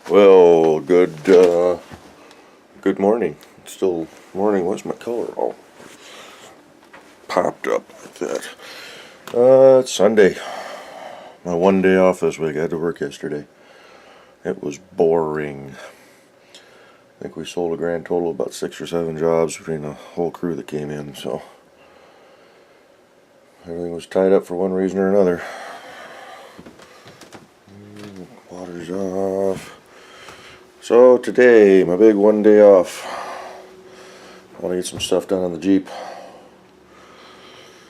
Well, good morning. It's still morning. Why's my color all popped up like that? It's Sunday. My one day off this week. I had to work yesterday. It was boring. I think we sold a grand total of about 6 or 7 jobs between the whole crew that came in, so everything was tied up for one reason or another. Water's off. So today, my big one day off. I want to get some stuff done on the Jeep.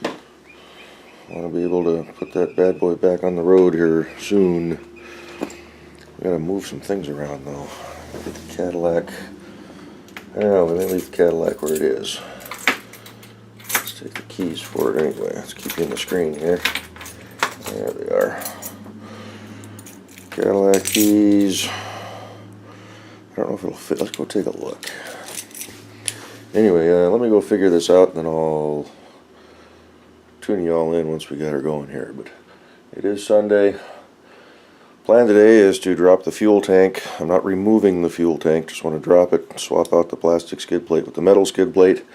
I want to be able to put that bad boy back on the road here soon. We gotta move some things around though. Get the Cadillac. I don't know, we may leave the Cadillac where it is. Let's take the keys for it anyway. Let's keep you in the screen here. There they are. Cadillac keys. I don't know if it'll fit. Let's go take a look. Anyway, let me go figure this out, and then I'll tune you all in once we got her going here. But it is Sunday. Plan today is to drop the fuel tank. I'm not removing the fuel tank. Just want to drop it, swap out the plastic skid plate with the metal skid plate.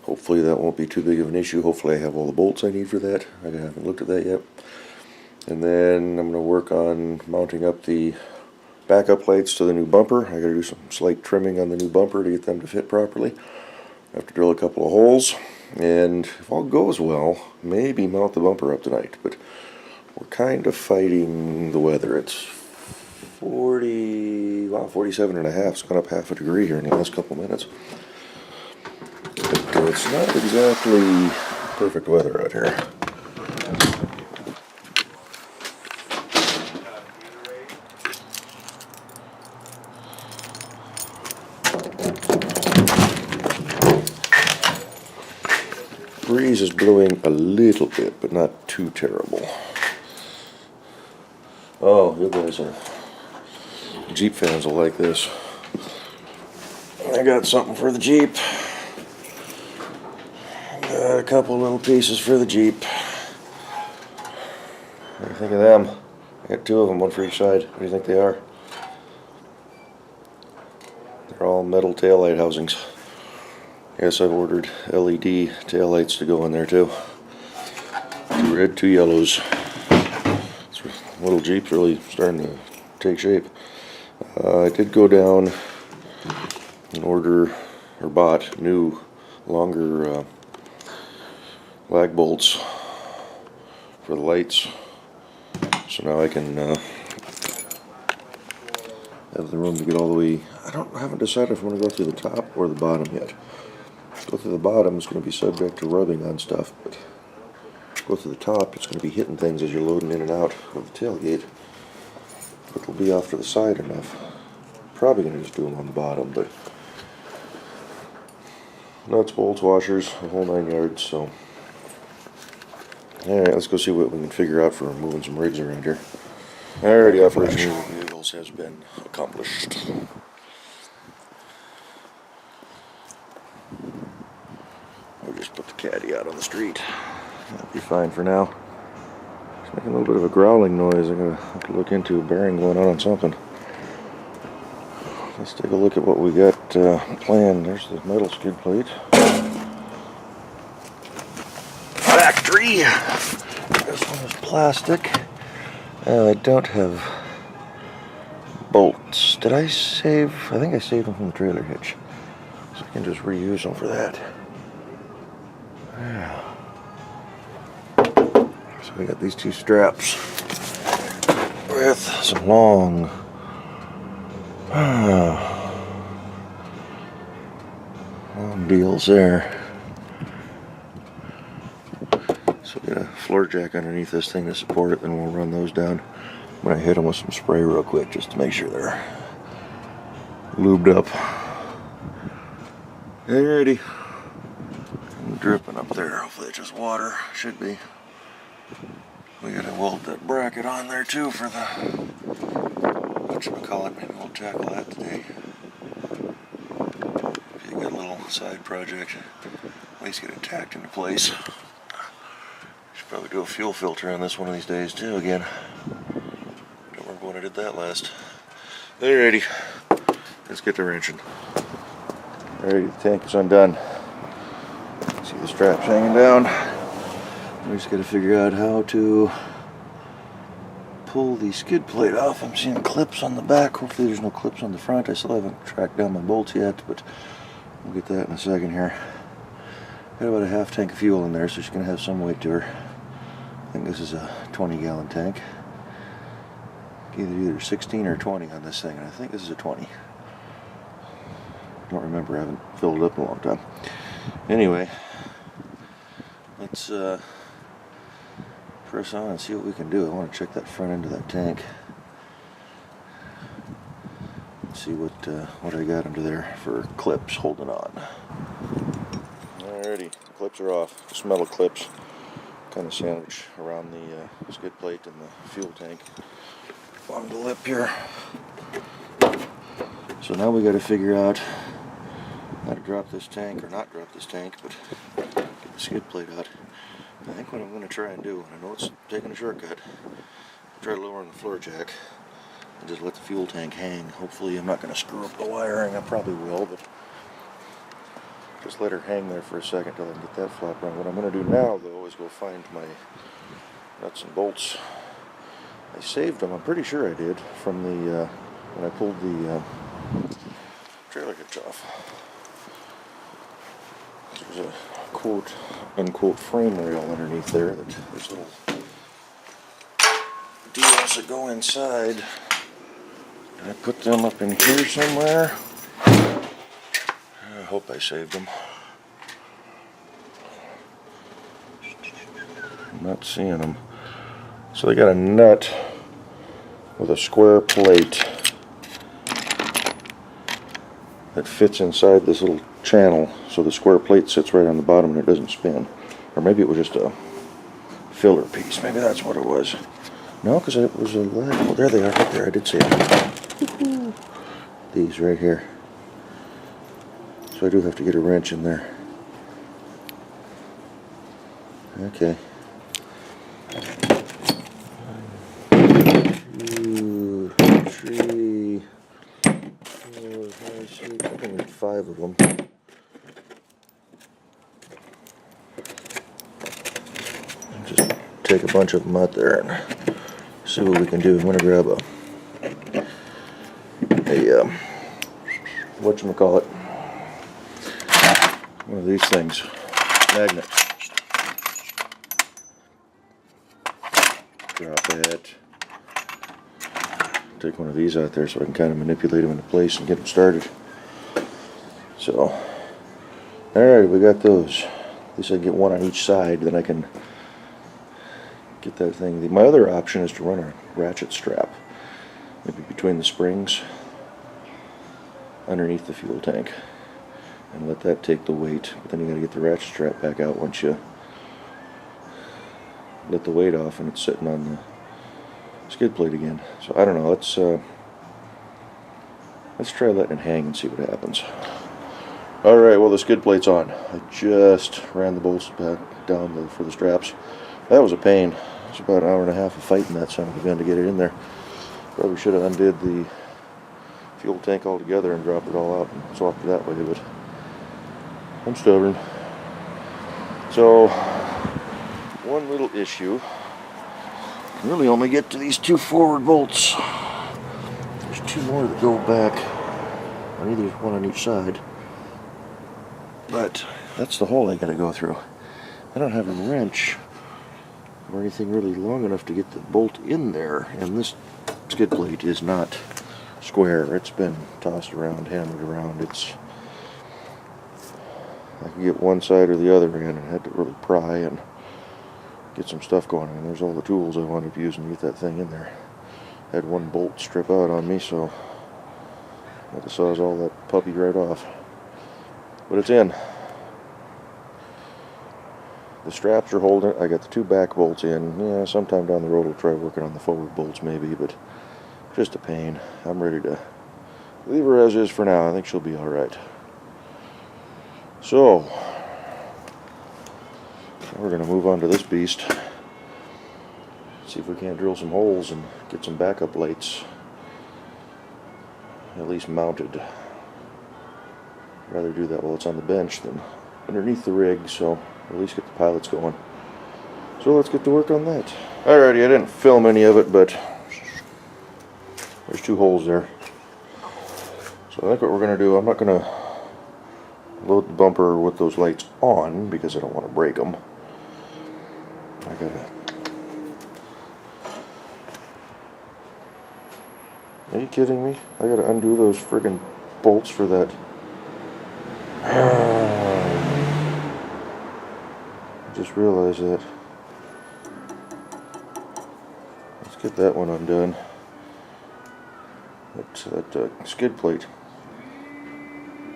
Hopefully that won't be too big of an issue. Hopefully I have all the bolts I need for that. I haven't looked at that yet. And then I'm going to work on mounting up the backup lights to the new bumper. I got to do some slight trimming on the new bumper to get them to fit properly. I have to drill a couple of holes, and if all goes well, maybe mount the bumper up tonight. But we're kind of fighting the weather. It's 47 and a half. It's gone up half a degree here in the last couple minutes. But it's not exactly perfect weather out here. Breeze is blowing a little bit, but not too terrible. Oh, you guys are Jeep fans will like this. I got something for the Jeep. Got a couple little pieces for the Jeep. What do you think of them? I got 2 of them, one for each side. What do you think they are? They're all metal taillight housings. Yes, I've ordered LED taillights to go in there too. 2 red, 2 yellows. This little Jeep's really starting to take shape. I did go down and order or bought new, longer lag bolts for the lights. So now I can have the room to get all the way. I haven't decided if I'm going to go through the top or the bottom yet. Go through the bottom, it's going to be subject to rubbing on stuff, but go through the top, it's going to be hitting things as you're loading in and out of the tailgate. But it'll be off to the side enough. Probably going to just do them on the bottom, but nuts, bolts, washers, the whole 9 yards, so. Alright, let's go see what we can figure out for moving some rigs around here. Alrighty, operation of the vehicles has been accomplished. I'll just put the caddy out on the street. That'll be fine for now. It's making a little bit of a growling noise. I'm going to have to look into a bearing going on something. Let's take a look at what we got planned. There's the metal skid plate. Factory! This one is plastic. I don't have bolts. Did I save? I think I saved them from the trailer hitch. So I can just reuse them for that. Yeah. So we got these 2 straps with some long deals there. So we got a floor jack underneath this thing to support it, then we'll run those down. I'm going to hit them with some spray real quick just to make sure they're lubed up. Alrighty. Dripping up there. Hopefully it's just water. Should be. We gotta weld that bracket on there too for the whatchamacallit. Maybe we'll tackle that today. Be a good little side project. At least get it tacked into place. Should probably do a fuel filter on this one of these days too again. Don't remember when I did that last. Alrighty, let's get to wrenching. Alrighty, the tank is undone. See the straps hanging down. We just got to figure out how to pull the skid plate off. I'm seeing clips on the back. Hopefully there's no clips on the front. I still haven't tracked down my bolts yet, but we'll get that in a second here. Got about a half tank of fuel in there, so she's going to have some weight to her. I think this is a 20-gallon tank. Either 16 or 20 on this thing, and I think this is a 20. Don't remember, I haven't filled it up in a long time. Anyway, let's press on and see what we can do. I want to check that front end of that tank. See what I got under there for clips holding on. Alrighty, the clips are off. Just metal clips, kind of sandwich around the skid plate and the fuel tank along the lip here. So now we got to figure out how to drop this tank, or not drop this tank, but get the skid plate out. I think what I'm going to try and do, and I know it's taking a shortcut, try lowering the floor jack and just let the fuel tank hang. Hopefully I'm not going to screw up the wiring. I probably will, but just let her hang there for a second till I can get that flap around. What I'm going to do now, though, is go find my nuts and bolts. I saved them, I'm pretty sure I did, from the when I pulled the trailer hitch off. There's a quote unquote frame rail underneath there that there's little deals that go inside. Did I put them up in here somewhere? I hope I saved them. I'm not seeing them. So they got a nut with a square plate that fits inside this little channel, so the square plate sits right on the bottom and it doesn't spin. Or maybe it was just a filler piece. Maybe that's what it was. No, because it was a lead. Oh, there they are, right there. I did see them. These right here. So I do have to get a wrench in there. Okay. 2, 3, 4, 5, 6. I think there's 5 of them. Just take a bunch of them out there and see what we can do. I'm going to grab a whatchamacallit, one of these things, magnet. Drop it. Take one of these out there so I can kind of manipulate them into place and get them started. So, alright, we got those. At least I can get one on each side, then I can get that thing. My other option is to run a ratchet strap, maybe between the springs, underneath the fuel tank, and let that take the weight. But then you got to get the ratchet strap back out once you let the weight off and it's sitting on the skid plate again. So I don't know. Let's try letting it hang and see what happens. All right. Well, the skid plate's on. I just ran the bolts back down for the straps. That was a pain. It's about an hour and a half of fighting that son of a gun to get it in there. Probably should have undid the fuel tank altogether and dropped it all out and swapped it that way, but I'm stubborn. So, one little issue. I can really only get to these 2 forward bolts. There's 2 more that go back on either one on each side. But that's the hole I gotta go through. I don't have a wrench or anything really long enough to get the bolt in there, and this skid plate is not square. It's been tossed around, hammered around. I can get one side or the other in, and I had to really pry and get some stuff going on. There's all the tools I wound up using to get that thing in there. I had one bolt strip out on me, so I had to sawzall that puppy right off. But it's in. The straps are holding. I got the 2 back bolts in. Yeah, sometime down the road we'll try working on the forward bolts maybe, but just a pain. I'm ready to leave her as is for now. I think she'll be alright. So, we're going to move on to this beast. See if we can't drill some holes and get some backup lights. at least mounted. I'd rather do that while it's on the bench than underneath the rig, so at least get the pilots going. So let's get to work on that. Alrighty, I didn't film any of it, but there's 2 holes there. So I think what we're going to do, I'm not going to load the bumper with those lights on because I don't want to break them. I gotta... Are you kidding me? I gotta undo those friggin' bolts for that. I just realized that. Let's get that one undone. That skid plate.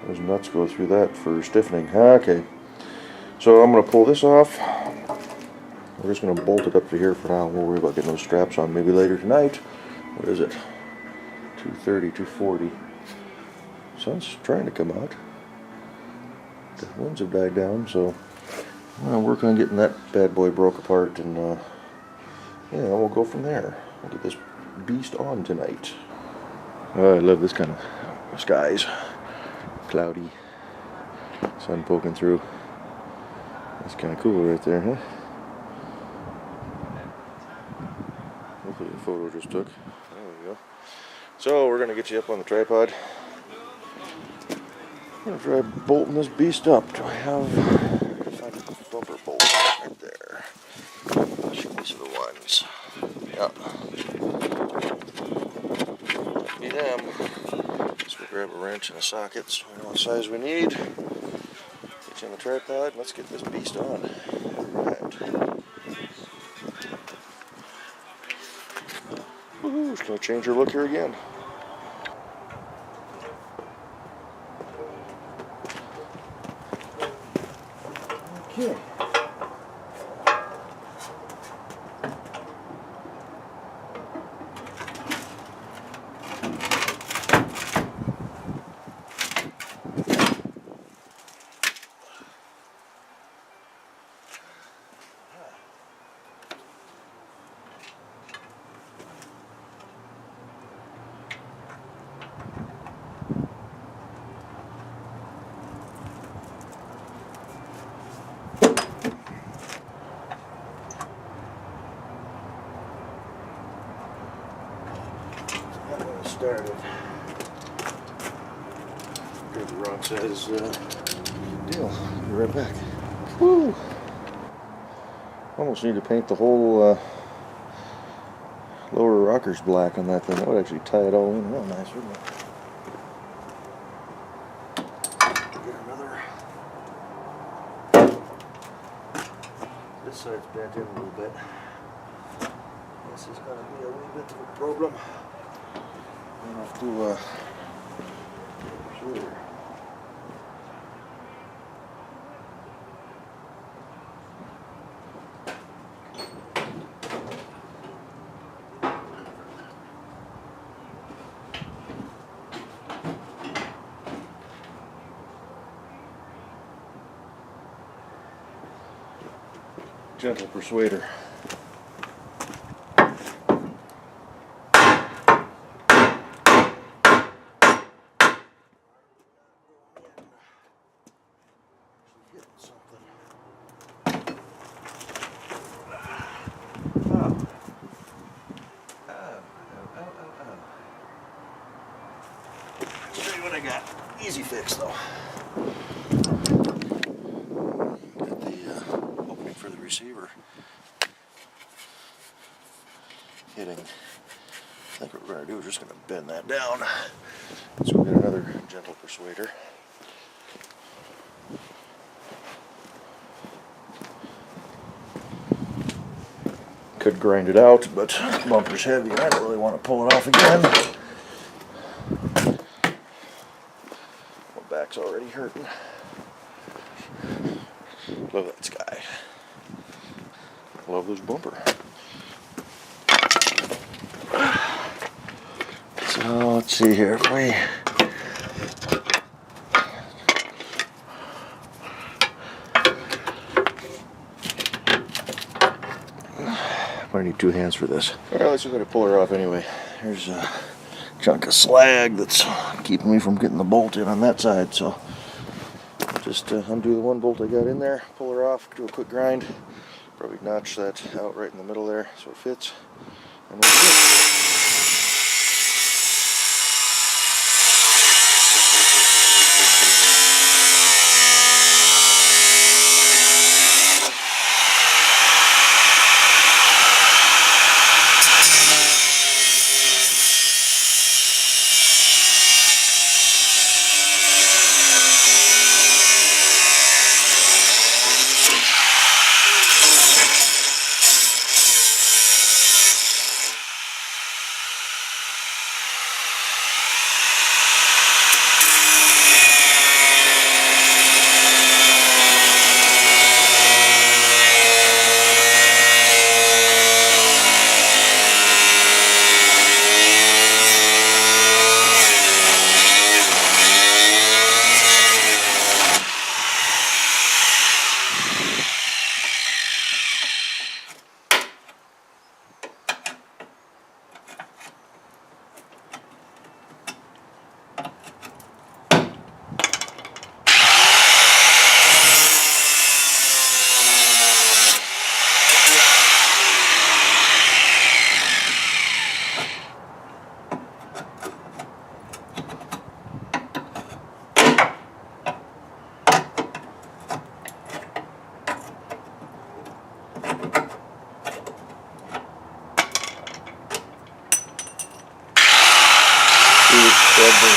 Those nuts go through that for stiffening. Okay. So I'm going to pull this off. We're just going to bolt it up to here for now. We'll worry about getting those straps on maybe later tonight. What is it? 230, 240. Sun's trying to come out. The winds have died down, so I'm going to work on getting that bad boy broke apart, and yeah, we'll go from there. We'll get this beast on tonight. Oh, I love this kind of skies. Cloudy, sun poking through. That's kind of cool right there, huh? Hopefully the photo just took. There we go. So we're going to get you up on the tripod. I'm going to try bolting this beast up. Do I have... find a bumper bolt right there. These are the ones. Yeah. Be them. So we'll grab a wrench and a socket so we know what size we need. Get you on the tripod. Let's get this beast on. Alright. Woohoo! It's going to change her look here again. Okay. Started. Grab the wrong size deal. Be right back. Woo! Almost need to paint the whole lower rockers black on that thing. That would actually tie it all in real nice, wouldn't it? Get another. This side's bent in a little bit. This is going to be a little bit of a problem. I'm going to have to, sure. Gentle persuader. Show you what I got. Easy fix though. Got the opening for the receiver hitting. I think what we're going to do is just going to bend that down. So we'll get another gentle persuader. Could grind it out, but the bumper's heavy and I don't really want to pull it off again. My back's already hurting. Love that sky. Love this bumper. So let's see here if we I need 2 hands for this. Alright, let's see if I can pull her off anyway. Here's chunk of slag that's keeping me from getting the bolt in on that side. So just undo the one bolt I got in there, pull her off, do a quick grind, probably notch that out right in the middle there so it fits, and we'll be good.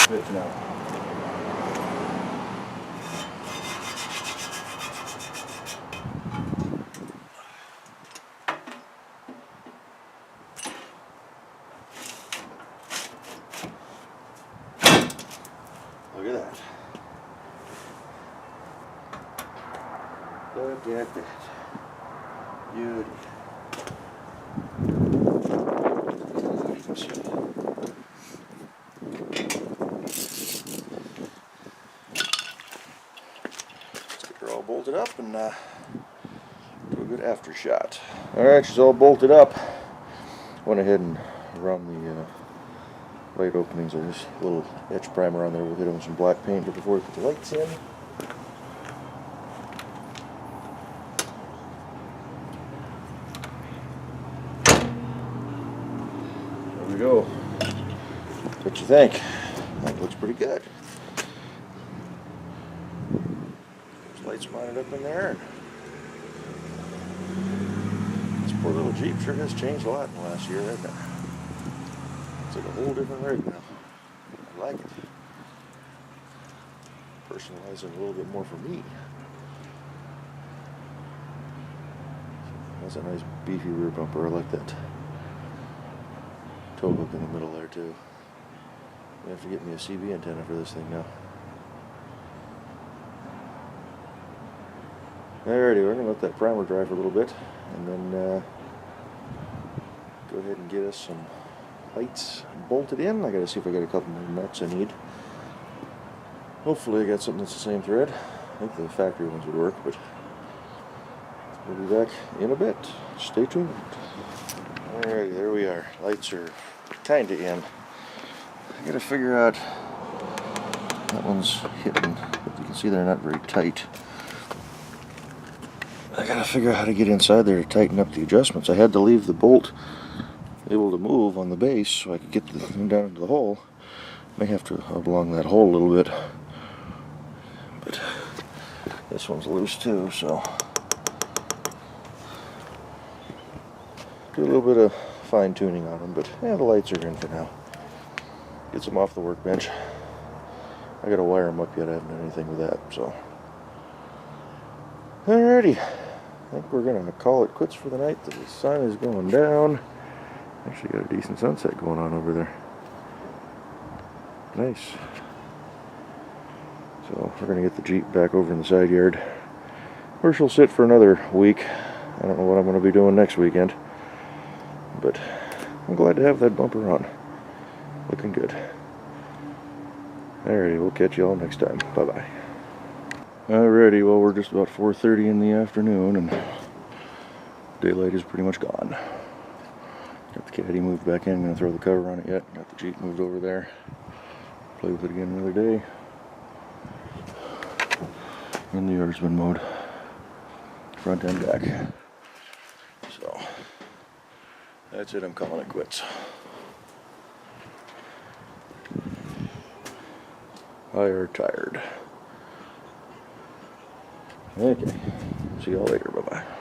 Fit now. Look at that. Look at that. Beauty. All bolted up and do a good after shot. Alright, she's all bolted up. Went ahead and around the light openings, there's a little etch primer on there. We'll hit them with some black paint before we put the lights in. There we go. What you think? That looks pretty good. Lights mounted up in there. This poor little Jeep sure has changed a lot in the last year, hasn't it? It's like a whole different rig now. I like it. Personalize it a little bit more for me. That's a nice beefy rear bumper. I like that tow hook in the middle there too. I have to get me a CB antenna for this thing now. Alrighty, we're going to let that primer dry for a little bit and then go ahead and get us some lights bolted in. I got to see if I got a couple more nuts I need. Hopefully I got something that's the same thread. I think the factory ones would work, but we'll be back in a bit. Stay tuned. Alrighty, there we are. Lights are kind of in. I got to figure out, that one's hitting. You can see they're not very tight. I gotta figure out how to get inside there to tighten up the adjustments. I had to leave the bolt able to move on the base so I could get the thing down into the hole. May have to along that hole a little bit, but this one's loose too, so do a little bit of fine tuning on them. But yeah, the lights are in for now. Get some off the workbench. I gotta wire them up yet. I haven't done anything with that, so alrighty. I think we're going to call it quits for the night. The sun is going down. Actually got a decent sunset going on over there. Nice. So we're going to get the Jeep back over in the side yard, where she'll sit for another week. I don't know what I'm going to be doing next weekend, but I'm glad to have that bumper on. Looking good. Alrighty, we'll catch you all next time. Bye-bye. Alrighty, well, we're just about 4:30 in the afternoon and daylight is pretty much gone. Got The caddy moved back in. I'm going to throw the cover on it yet. Got the Jeep moved over there. Play with it again another day. And the yard's been mowed. Front and back. So, that's it. I'm calling it quits. I are tired. Okay. See y'all later. Bye-bye.